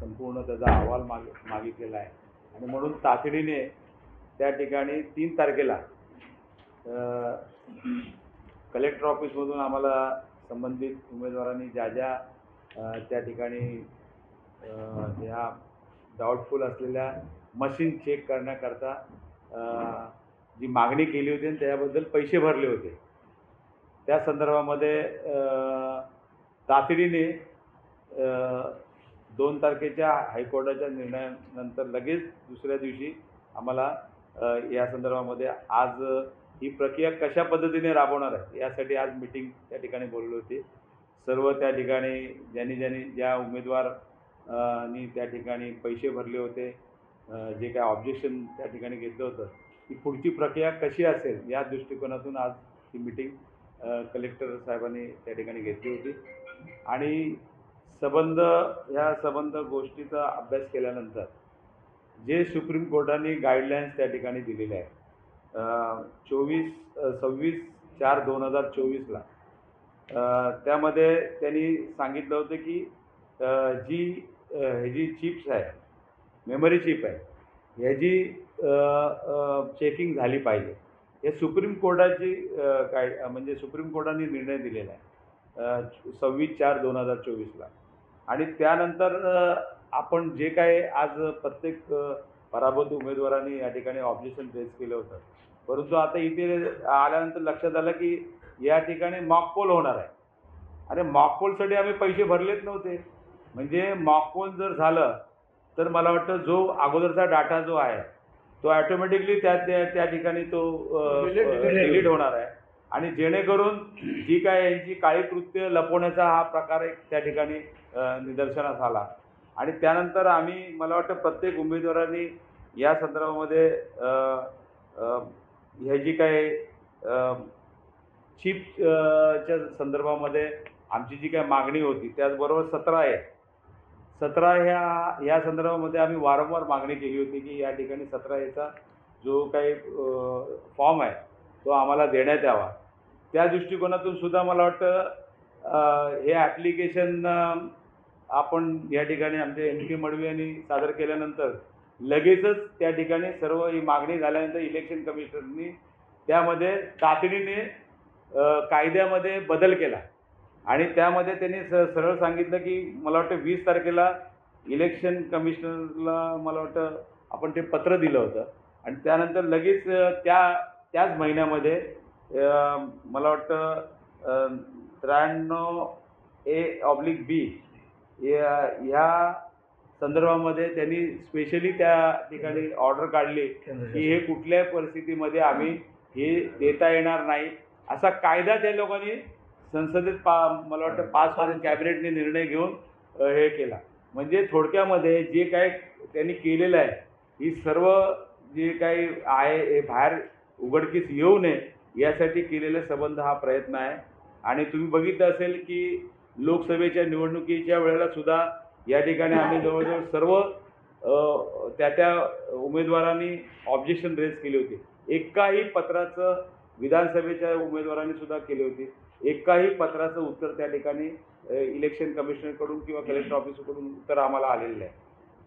संपूर्ण त्याचा अहवाल मागितलेला आहे आणि म्हणून तातडीने त्या ठिकाणी 3 तारखेला कलेक्टर ऑफिसमधून आम्हाला संबंधित उमेदवारांनी ज्या त्या ठिकाणी ह्या डाऊटफुल असलेल्या मशीन चेक करण्याकरता जी मागणी केली होती आणि त्याबद्दल पैसे भरले होते, त्या संदर्भामध्ये तातडीने 2 तारखेच्या हायकोर्टाच्या निर्णयानंतर लगेच दुसऱ्या दिवशी आम्हाला या संदर्भामध्ये आज ही प्रक्रिया कशा पद्धतीने राबवणार आहे यासाठी आज मीटिंग त्या ठिकाणी बोलवली होती. सर्व त्या ठिकाणी ज्या उमेदवारांनी त्या ठिकाणी पैसे भरले होते, जे काय ऑब्जेक्शन त्या ठिकाणी घेतलं होतं, ही पुढची प्रक्रिया कशी असेल या दृष्टिकोनातून आज ही मीटिंग कलेक्टर साहेबांनी त्या ठिकाणी घेतली होती आणि ह्या संबंध गोष्टीचा अभ्यास केल्यानंतर जे सुप्रीम कोर्टाने गाईडलाईन्स त्या ठिकाणी दिलेले आहेत 26/4/2024 त्यामध्ये त्यांनी सांगितलं होतं की जी चिप्स आहे, मेमरी चिप आहे, ह्याची चेकिंग झाली पाहिजे. हे सुप्रीम कोर्टाची म्हणजे सुप्रीम कोर्टाने निर्णय दिलेला आहे 26/4/2024 आणि त्यानंतर आपण जे काय आज प्रत्येक पराभूत उमेदवारांनी या ठिकाणी ऑब्जेक्शन रेज केलं होतं, परंतु आता इथे आल्यानंतर लक्षात आलं की या ठिकाणी मॉकपोल होणार आहे. अरे मॉकपोलसाठी आम्ही पैसे भरलेच नव्हते. म्हणजे मॉकपोल जर झालं तर मला वाटतं जो अगोदरचा डाटा जो आहे तो ॲटोमॅटिकली त्या ठिकाणी तो डिलीट होणार आहे आणि जेणेकरून जी काय यांची काळी कृत्य लपवण्याचा हा प्रकार एक त्या ठिकाणी निदर्शनास आला आणि त्यानंतर मला वाटतं प्रत्येक उमेदवारांनी या संदर्भामध्ये ह्याची काय चिपच्या संदर्भामध्ये आमची जी काय मागणी होती, त्याचबरोबर 17 ह्या संदर्भामध्ये आम्ही वारंवार मागणी केली होती की या ठिकाणी 17 जो काही फॉर्म आहे तो आम्हाला देण्यात यावा. त्या दृष्टिकोनातून सुद्धा मला वाटतं हे ॲप्लिकेशन आपण या ठिकाणी आमचे MP मडवी यांनी सादर केल्यानंतर लगेचच त्या ठिकाणी सर्व ही मागणी झाल्यानंतर इलेक्शन कमिशनरनी त्यामध्ये तातडीने कायद्यामध्ये बदल केला आणि त्यामध्ये त्यांनी सरळ सांगितलं की मला वाटतं 20 तारखेला इलेक्शन कमिशनरला मला वाटतं आपण ते पत्र दिलं होतं आणि त्यानंतर लगेच त्याच महिन्यामध्ये मला वाटतं 93A/B ह्या संदर्भामध्ये त्यांनी स्पेशली त्या ठिकाणी ऑर्डर काढली की हे कुठल्याही परिस्थितीमध्ये आम्ही हे देता येणार नाही, असा कायदा त्या लोकांनी संसदेत मला वाटतं पास करून कॅबिनेटने निर्णय घेऊन हे केला. म्हणजे थोडक्यामध्ये जे काय त्यांनी केलेलं आहे ही सर्व जे काही आहे हे बाहेर उघडकीस येऊ नये यासाठी केलेला संबंध हा प्रयत्न आहे. आणि तुम्ही बघितलं असेल की लोकसभेच्या निवडणुकीच्या वेळेला सुद्धा या ठिकाणी आम्ही जवळजवळ सर्व त्या उमेदवारांनी ऑब्जेक्शन रेज केली होती. एकाही पत्राचं विधानसभेच्या उमेदवारांनी सुद्धा केली होती. एकाही पत्राचं उत्तर त्या ठिकाणी इलेक्शन कमिशनरकडून किंवा कलेक्टर ऑफिसकडून उत्तर आम्हाला आलेलं आहे.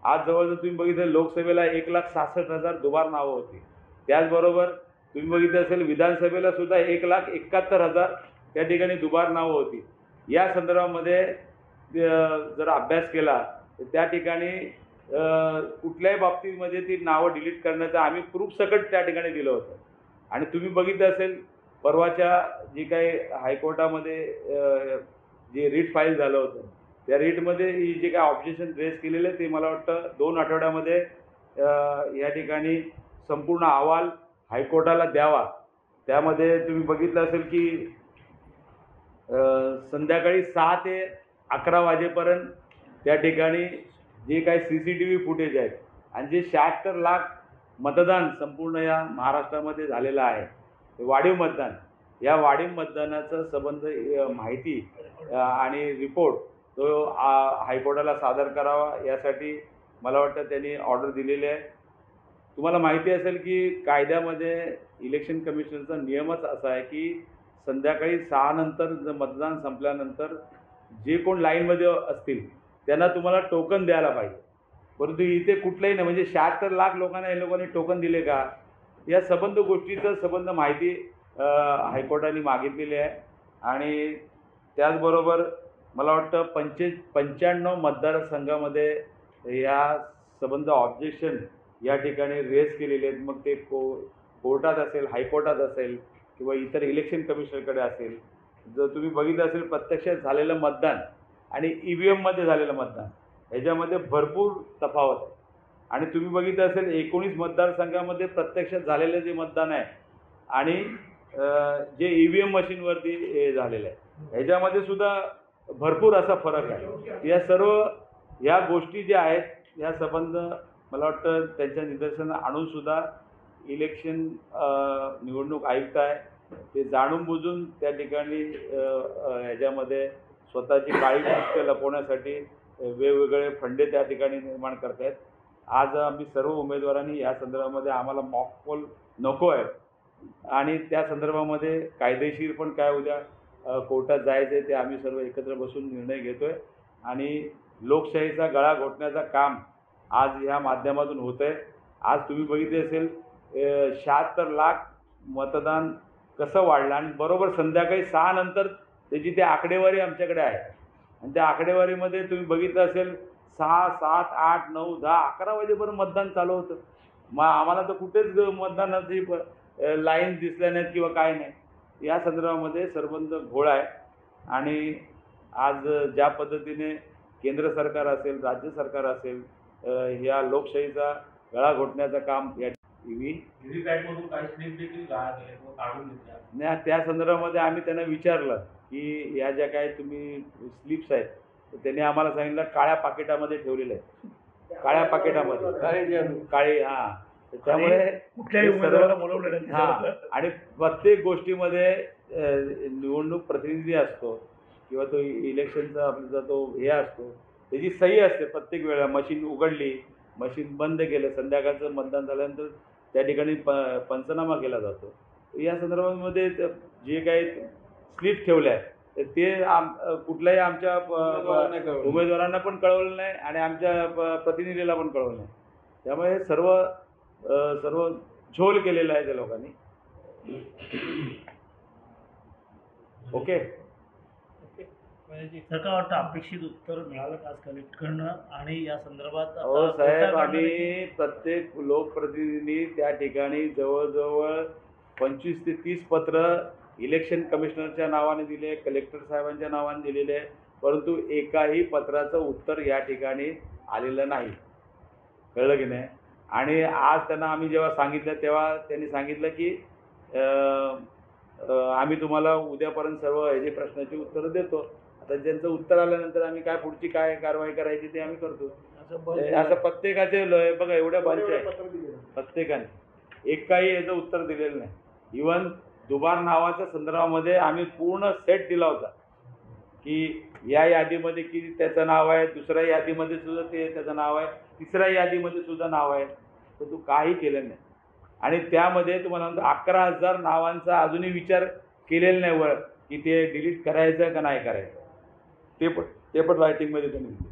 आज जवळजवळ तुम्ही बघितलं लोकसभेला 1,66,000 दुबार नावं होती. त्याचबरोबर तुम्ही बघितलं असेल विधानसभेला सुद्धा 1,71,000 त्या ठिकाणी दुबार नावं होती. या संदर्भामध्ये जर अभ्यास केला तर त्या ठिकाणी कुठल्याही बाबतीमध्ये ती नावं डिलीट करण्याचं आम्ही प्रूफ सकट त्या ठिकाणी दिलं होतं. आणि तुम्ही बघितलं असेल परवाच्या जी काही हायकोर्टामध्ये जे रीट फाईल झालं होतं त्या रीटमध्ये ही जे काही ऑब्जेक्शन रेज केलेलं आहे ते मला वाटतं 2 आठवड्यामध्ये या ठिकाणी संपूर्ण अहवाल हायकोर्टाला द्यावा. त्यामध्ये तुम्ही बघितलं असेल की संध्याकाळी 6 ते 11 वाजेपर्यंत त्या ठिकाणी जे काही CCTV फुटेज आहेत आणि जे 76 लाख मतदान संपूर्ण या महाराष्ट्रामध्ये झालेलं आहे, वाढीव मतदान, या वाढीव मतदानाचा संबंध माहिती आणि रिपोर्ट तो हायकोर्टाला सादर करावा यासाठी मला वाटतं त्यांनी ऑर्डर दिलेली आहे. तुम्हाला माहिती असेल की कायद्यामध्ये इलेक्शन कमिशनरचा नियमच असा आहे की संध्याकाळी 6 नंतर मतदान संपल्यानंतर जे कोण लाईनमध्ये असतील त्यांना तुम्हाला टोकन द्यायला पाहिजे. परंतु इथे कुठलंही नाही, म्हणजे 76 लाख लोकांना हे लोकांनी टोकन दिले का, या संबंध गोष्टीचं संबंध माहिती हायकोर्टाने मागितलेली आहे. आणि त्याचबरोबर मला वाटतं 95 मतदारसंघामध्ये या संबंध ऑब्जेक्शन या ठिकाणी रेज केलेले आहेत. मग ते कोर्टात असेल, हायकोर्टात असेल किंवा इतर इलेक्शन कमिशनरकडे असेल. जर तुम्ही बघितलं असेल प्रत्यक्षात झालेलं मतदान आणि EVMमध्ये झालेलं मतदान ह्याच्यामध्ये भरपूर तफावत आहे. आणि तुम्ही बघितलं असेल 19 मतदारसंघामध्ये प्रत्यक्षात झालेलं जे मतदान आहे आणि जे EVM मशीनवरती झालेलं आहे ह्याच्यामध्ये सुद्धा भरपूर असा फरक आहे. या गोष्टी ज्या आहेत या संबंध मला वाटतं त्यांच्या निदर्शनास आणून सुद्धा इलेक्शन निवडणूक आयुक्त आहे ते जाणून बुजून त्या ठिकाणी ह्याच्यामध्ये स्वतःची काळी गोष्ट लपवण्यासाठी वेगवेगळे फंडे त्या ठिकाणी निर्माण करत आहेत. आज आम्ही सर्व उमेदवारांनी या संदर्भामध्ये आम्हाला मॉक पोल नको आहे आणि त्या संदर्भामध्ये कायदेशीर पण काय उद्या कोर्टात जायचं आहे ते आम्ही सर्व एकत्र बसून निर्णय घेतो आहे. आणि लोकशाहीचा गळा घोटण्याचं काम आज ह्या माध्यमातून होतं आहे. आज तुम्ही बघितले असेल 76 लाख मतदान कसं वाढलं आणि बरोबर संध्याकाळी 6 नंतर त्याची ती आकडेवारी आमच्याकडे आहे. आणि त्या आकडेवारीमध्ये तुम्ही बघितलं असेल 6, 7, 8, 9, 10, 11 वाजेपर्यंत मतदान चालू होतं. मग आम्हाला तर कुठेच मतदानाची लाईन दिसल्या नाहीत किंवा काय नाही. या संदर्भामध्ये सर्वंद घोळ आहे. आणि आज ज्या पद्धतीने केंद्र सरकार असेल, राज्य सरकार असेल ह्या लोकशाहीचा गळा घोटण्याचं काम या व्हीव्हीपॅटमधून काही स्लिप देखील काढून घेतल्या नाही. त्या संदर्भामध्ये आम्ही त्यांना विचारलं की या ज्या काय तुम्ही स्लिप्स आहेत तर त्यांनी आम्हाला सांगितलं काळ्या पाकिटामध्ये ठेवलेलं आहे. काळ्या पाकिटामध्ये काळी हां. त्यामुळे कुठल्याही उमेदवाराला बोलवलेलं नाही. हां. आणि प्रत्येक गोष्टीमध्ये निवडणूक प्रतिनिधी असतो किंवा तो इलेक्शनचा आपला तो हे असतो त्याची सही असते प्रत्येक वेळेला. मशीन उघडली, मशीन बंद केलं, संध्याकाळचं मतदान झाल्यानंतर त्या ठिकाणी पंचनामा केला जातो. या संदर्भामध्ये जे काही स्लिप ठेवल्या आहेत ते कुठल्याही आमच्या उमेदवारांना पण कळवलं नाही आणि आमच्या प्रतिनिधीला पण कळवलं नाही. त्यामुळे सर्व झोल केलेलं आहे त्या लोकांनी. ओके. सर काय वाटतं अपेक्षित उत्तर मिळालं का आज कलेक्टरकडनं आणि या संदर्भात हो साहेब, आम्ही प्रत्येक लोकप्रतिनिधी त्या ठिकाणी जवळजवळ 25 ते 30 पत्र इलेक्शन कमिशनरच्या नावाने दिले, कलेक्टर साहेबांच्या नावाने दिलेले आहे. परंतु एकाही पत्राचं उत्तर या ठिकाणी आलेलं नाही. कळलं की नाही. आणि आज त्यांना आम्ही जेव्हा सांगितलं तेव्हा त्यांनी सांगितलं की आम्ही तुम्हाला उद्यापर्यंत सर्व ह्याचे प्रश्नाची उत्तरं देतो. आता ज्यांचं उत्तर आल्यानंतर आम्ही काय पुढची काय कारवाई करायची ते आम्ही करतो. असं प्रत्येकाचे बघा एवढ्या बंच आहे प्रत्येकाने एकाही याचं उत्तर दिलेलं नाही. इवन दुबार नावाच्या संदर्भामध्ये आम्ही पूर्ण सेट दिला होता की या यादीमध्ये किती त्याचं नाव आहे, दुसऱ्या यादीमध्ये सुद्धा त्याचं नाव आहे, तिसऱ्या यादीमध्ये सुद्धा नाव आहे. तर तू काही केलं नाही. आणि त्यामध्ये तुम्हाला म्हणतो 11,000 नावांचा अजूनही विचार केलेला नाही वर की ते डिलीट करायचं का नाही करायचं. ते पण रायटिंगमध्ये त्यांनी दिलं.